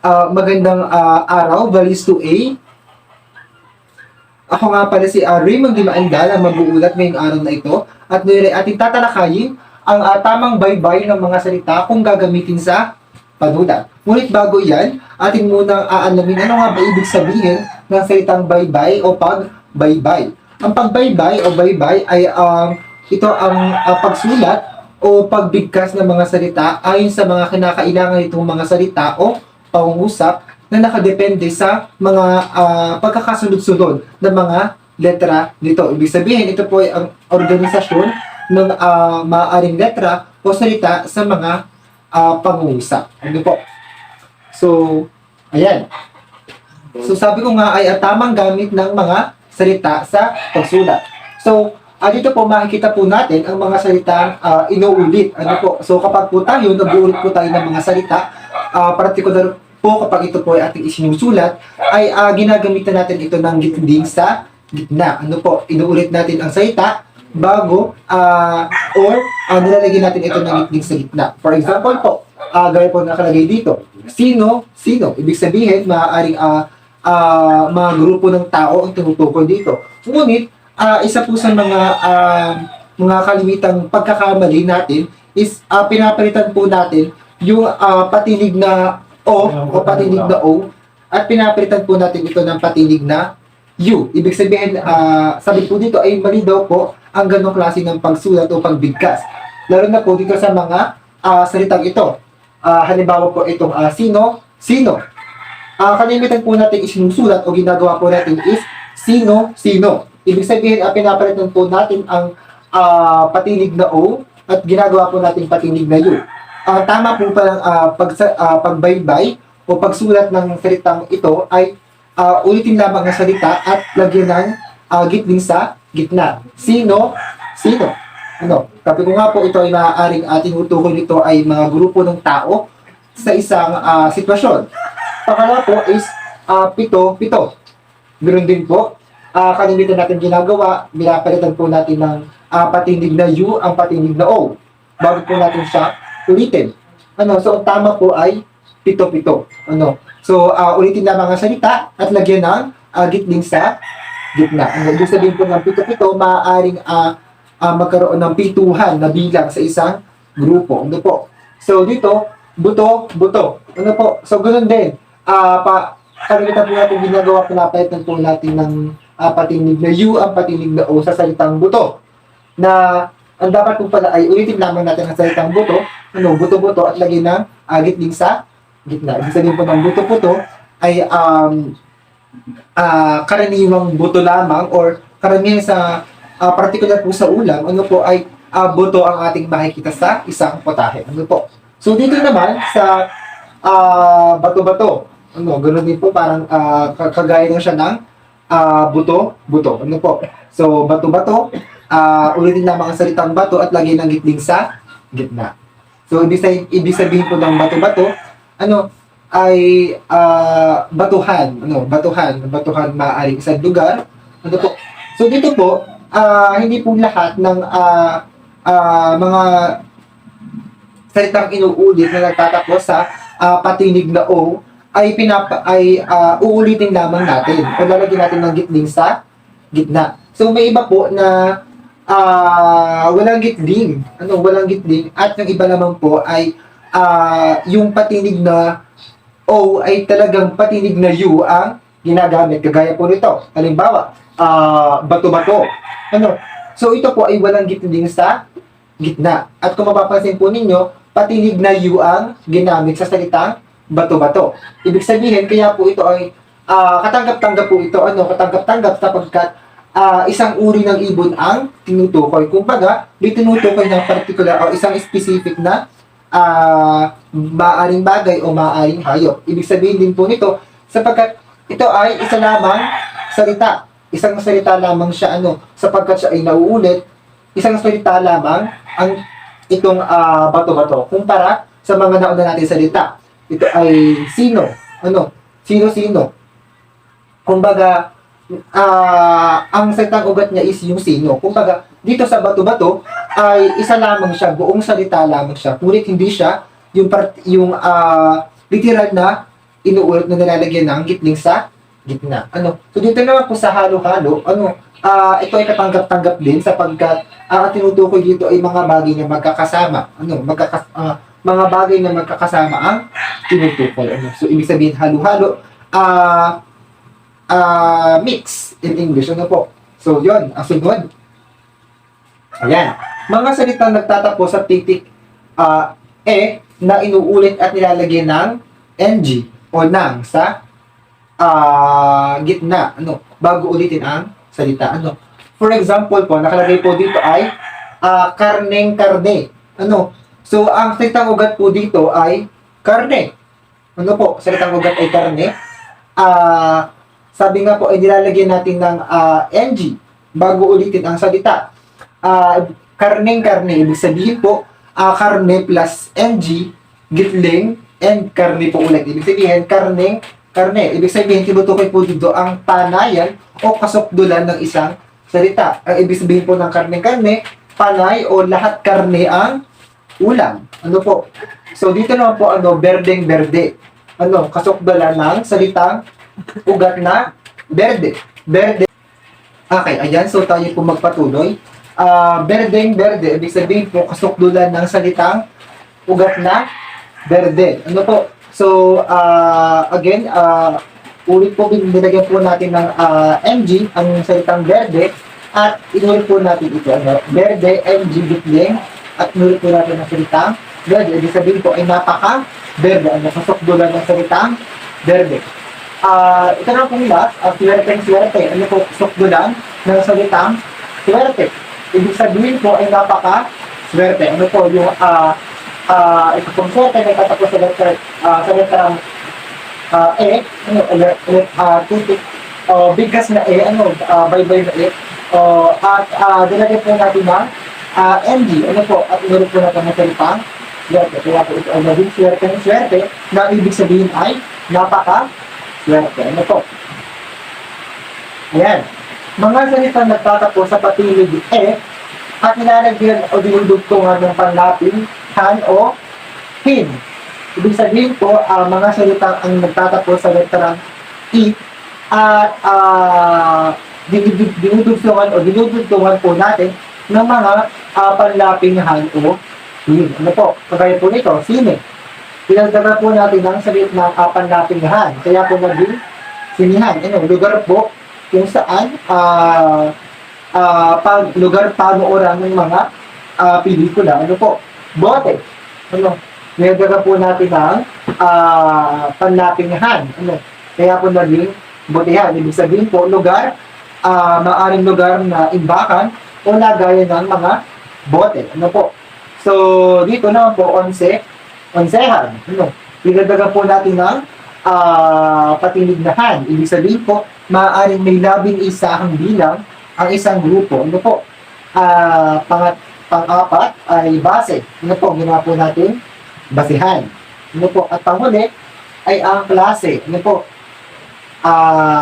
Magandang araw, Valis 2A. Ako nga pala si Raymond Di Maandal ang mag-uulat ngayong araw na ito at ngayon ay ating tatalakayin ang tamang baybay ng mga salita kung gagamitin sa panulat. Ngunit bago yan, ating munang aalamin ano nga ba ibig sabihin ng salitang baybay o pagbaybay. Ang pagbaybay o baybay ay ito ang pagsulat o pagbigkas ng mga salita ayon sa mga kinakailangan nitong mga salita o pangungusap na nakadepende sa mga pagkakasunod-sunod ng mga letra nito. Ibig sabihin, ito po ay ang organisasyon ng maaaring letra o salita sa mga pangungusap. Ano po? So, ayan. So, sabi ko nga ay tamang gamit ng mga salita sa pagsulat. So, dito po makikita po natin ang mga salitang inuulit. Ano po? So, kapag po tayo, nag-uulit po tayo ng mga salita, particular po kapag ito po ay ating isinusulat, ay ginagamitan natin ito ng gitling sa gitna. Ano po? Inuulit natin ang salita bago or nilalagyan natin ito ng gitling sa gitna. For example po, gaya po nakalagay dito, sino, sino. Ibig sabihin, maaaring mga grupo ng tao ang tinutukoy dito. Ngunit, isa po sa mga kalimitang pagkakamali natin is pinapalitan po natin yung patinig na O o patinig na O at pinapalitan po natin ito ng patinig na U. Ibig sabihin, sabi po dito ay mali daw po ang ganong klase ng pagsulat o pagbigkas. Lalo na po dito sa mga salitang ito. Halimbawa po itong sino, sino. Kalimitan po natin isinusulat o ginagawa po natin is sino, sino. Ibig sabihin, pinapalitan po natin ang patinig na O at ginagawa po natin patinig na U. Tama po palang pagbaybay o pagsulat ng salitang ito ay ulitin lamang ang salita at lagyan ng gitling sa gitna. Sino? Sino? Ano? Kapag nga po ito ay maaaring tinutukoy nito ay mga grupo ng tao sa isang sitwasyon. Pangalawa po is pito, pito. Ganoon din po, kalimitan natin ginagawa, binapalitan po natin ng patinig na U ang patinig na O. Bago po natin siya ulitin. Ano, so ang tama po ay pito-pito. Ano? So ulitin lamang ang salita at lagyan ng gitling sa gitna. Ano, ibig sabihin po ng pito-pito, maaaring magkaroon ng pituhan na bilang sa isang grupo. Ano po? So dito, buto, buto. Ano po? So ganoon din. Kalimitan po natin ginagawa, pinapalitan po natin ng patinig na U ang patinig na O sa salitang buto. Na ang dapat po pala ay ulitin lamang natin ang salitang buto, ano, buto-buto at lagyan ng gitling sa gitna. Ibig sabihin po ng buto-buto ay karaniwang buto lamang or karamihan sa particular po sa ulam, ano po ay buto ang ating makikita sa isang potahe. Ano po? So dito naman sa bato-bato, ano, ganoon din po parang kagaya lang siya ng buto-buto. Ano po? So bato-bato, ulitin lamang ang salitang bato at lagyan ng gitling sa gitna. So, ibig sabihin po ng bato-bato, ano, ay batuhan, ano, batuhan maaaring isang lugar. Ano po? So, dito po, hindi po lahat ng mga salitang inuulit na nagtatakbo sa patinig na O ay uulitin lamang natin o lalagyan natin ng gitling sa gitna. So, may iba po na walang gitling. Ano, walang gitling. At yung iba naman po ay yung patinig na O ay talagang patinig na U ang ginagamit. Kagaya po nito. Halimbawa, bato-bato. Ano? So, ito po ay walang gitling sa gitna. At kung mapapansin po ninyo, patinig na U ang ginamit sa salitang bato-bato. Ibig sabihin, kaya po ito ay katanggap-tanggap po ito. Ano? Katanggap-tanggap sapagkat isang uri ng ibon ang tinutukoy. Kumbaga, may tinutukoy ng particular o isang specific na maaaring bagay o maaaring hayop. Ibig sabihin din po nito, sapagkat ito ay isa lamang salita. Isang salita lamang siya, ano, sapagkat siya ay nauulit, isang salita lamang ang itong bato-bato. Kumpara sa mga nauna natin salita. Ito ay sino? Ano? Sino-sino? Kumbaga, ang salitang ugat niya is yung sino. Kumbaga, dito sa bato-bato ay isa lamang siya, buong salita lamang siya. Ngunit hindi siya yung literal na inuulit na nilalagyan ng gitling sa gitna. Ano? So dito naman po sa halo-halo, ito ay katanggap-tanggap din sapagkat ang tinutukoy dito ay mga bagay na magkakasama. Mga bagay na magkakasama ang tinutukoy. So ibig sabihin halo-halo, mix in English. Ano po? So yun, ang sunod. Ayan. Mga salitang nagtatapos sa titik na inuulit at nilalagyan ng ng o nang sa gitna, bago ulitin ang salita, For example po, nakalagay po dito ay karneng-karne, So, ang salitang ugat po dito ay karne. Salitang ugat ay karne. Sabi nga po, ay nilalagyan natin ng ng bago ulitin ang salita. Karneng-karne, ibig sabihin po, karne plus ng, gitling, and karne po ulit. Ibig sabihin, karne. Ibig sabihin, tinutukoy po dito ang panayan o kasukdulan ng isang salita. Ang ibig sabihin po ng karne-karne, panay o lahat karne ang ulam. So, dito naman po, berdeng-berde. Kasukdulan ng salitang ugat na berde. Berde. Okay, ayan. So, tayo po magpatuloy. Berdeng-berde. Ibig sabihin po, kasukdulan ng salitang ugat na berde. So, again, ulit po, binilagyan po natin ng ng, ang salitang berde, at inulit po natin ito. Berde, ng, gitling, at inulit po natin ang salitang berde. Ibig sabihin po ay napaka-berde. Kasukdulan ng salitang berde. Ito na pong last, swerte. Kasukdulan ng salitang swerte. Ibig sabihin po ay napaka-swerte. Yung ito pong swerte na katapos sa letrang titik, bigkas na baybay na at dinagay po natin ng ng, at inulit po natin ang salitang swerte. Kaya po ito ay naging swerte na ibig sabihin ay napaka-swerte. Ayan. Mga salitang nagtatapos sa patilig at nilalagyan o dinudugtungan ng panlaping han o hin. Ibig sabihin po, mga salitang ang nagtatapos sa letrang at dinudugtungan o dinudugtungan po natin ng mga panlaping han o hin. Kagaya po nito, sine. Pinagdagan po natin ng salit ng panlaping han. Kaya po maging sinihan. Lugar po kung saan lugar panooran ng mga pelikula. Bote. Nilagyan po natin ng panlapingan. Kaya po naging botehan. Ibig sabihin po, lugar, maaring lugar na imbakan o lagayan ng mga bote. So, dito naman po, onsehan. Nilagyan po natin ng patinignahan. Ibig sabihin po, maaaring may 11 bilang ang isang grupo. Pang-apat ay base. Ginawa po natin basehan. At panghuli ay ang klase.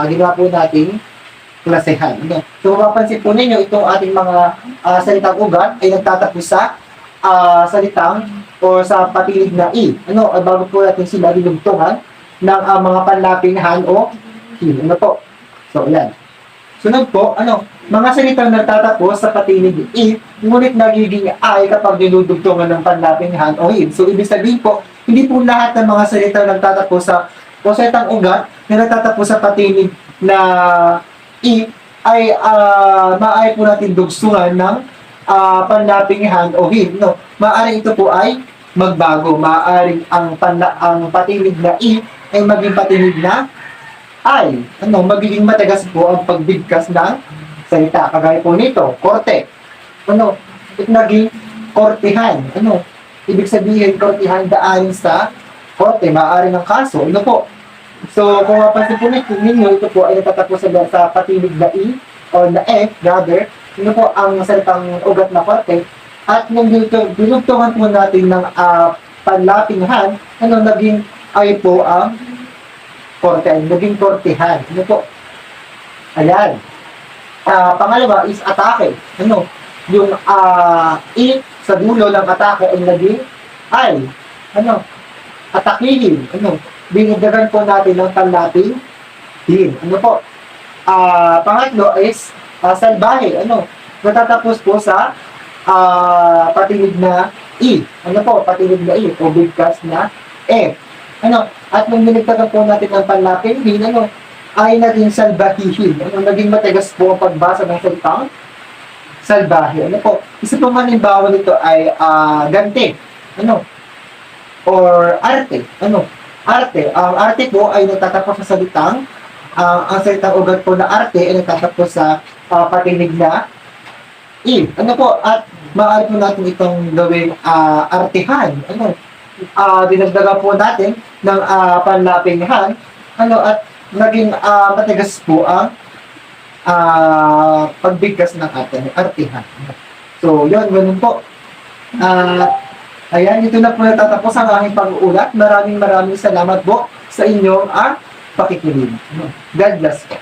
Ginawa po natin klasehan. So, mapapansin po ninyo, itong ating mga salitang ugat ay nagtatapos sa salitang o sa patilig na i. Bago po natin sila dinugtungan ng mga panlaping han o hin. So, ayan. Sunod po, mga salitang nagtatapos sa patilig i, ngunit nagiging ay kapag dinudugtungan ng panlaping han o hin. So, ibig sabihin po, hindi po lahat ng mga salitang nagtatapos sa o salitang ugat na nagtatapos sa patilig na i ay maaari po natin dugsungan ng panlaping han o hin. Maaari ito po ay magbago. Maaari ang patilig na i ay maging patilig na ay, magiging matagas po ang pagbigkas ng salita. Kagaya po nito, korte. Naging kortehan. Ibig sabihin, kortehan daan sa korte, maaari ng kaso. So, kung mapansin po ninyo, ito po ay natatapos sa patilig na i, o na f, rather, ang salitang ugat na korte, at nung dinugtungan po natin ng panlaping han, naging ay po ang korte, naging kortehan. Ayan. Pangalawa is atake. Yung i sa dulo ng atake ay naging ay. Atakihin. dinagdagan po natin ng panlaping hin. Ano po? Pangatlo is salbahe. Ano? Natatapos po sa patinig na I. Ano po? Patinig na I o bigkas na E. Ano? At nung dinagdagan po natin ng panlaping hin, ano? Ay naging salbahihin. Ano? Naging matigas po ang pagbasa ng salitang salbahe. Ano po? Isa pong halimbawa nito ay gante. Ano? Or arte. Ano? Arte. Ang arte po ay nagtatapos sa salitang ang salitang ugat po na arte ay nagtatapos sa patinig na I. Ano po? At maaari po natin itong gawing artehan. Ano? Dinagdagan po natin ng panlaping han. Ano? At naging matigas po ang pagbigkas ng ating artehan. So, yun, ganun po. Ayan, ito na po natatapos ang aking pag-uulat. Maraming salamat po sa inyong pakikinig. God bless po.